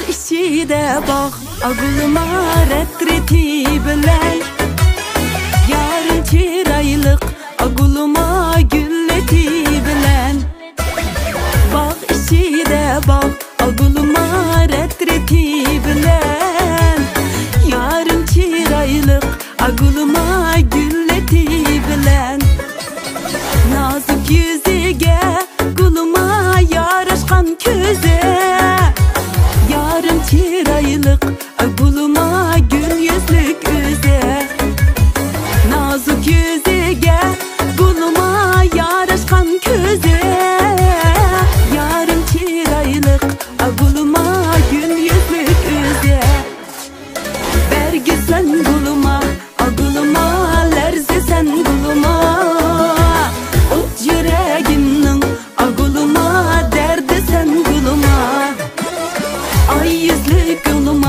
içide bak agılıma retreti bilen. Yarın çiraylık agılıma gülleti bilen. Bak içide bak agılıma retreti bilen. Yarın çiraylık agılıma gülleti bilen. Nazik yüzüge guluma yaraşkan köze. Yarın çiraylık agılıma gül yüzlük üze. Nazik yüzüge guluma yaraşkan köze. Yarın çiraylık agılıma gül yüzlük üze. Bergi sen guluma agılıma lerzi sen guluma. Ot yüreğimnin agılıma derdi sen guluma. Ay yüzlü guluma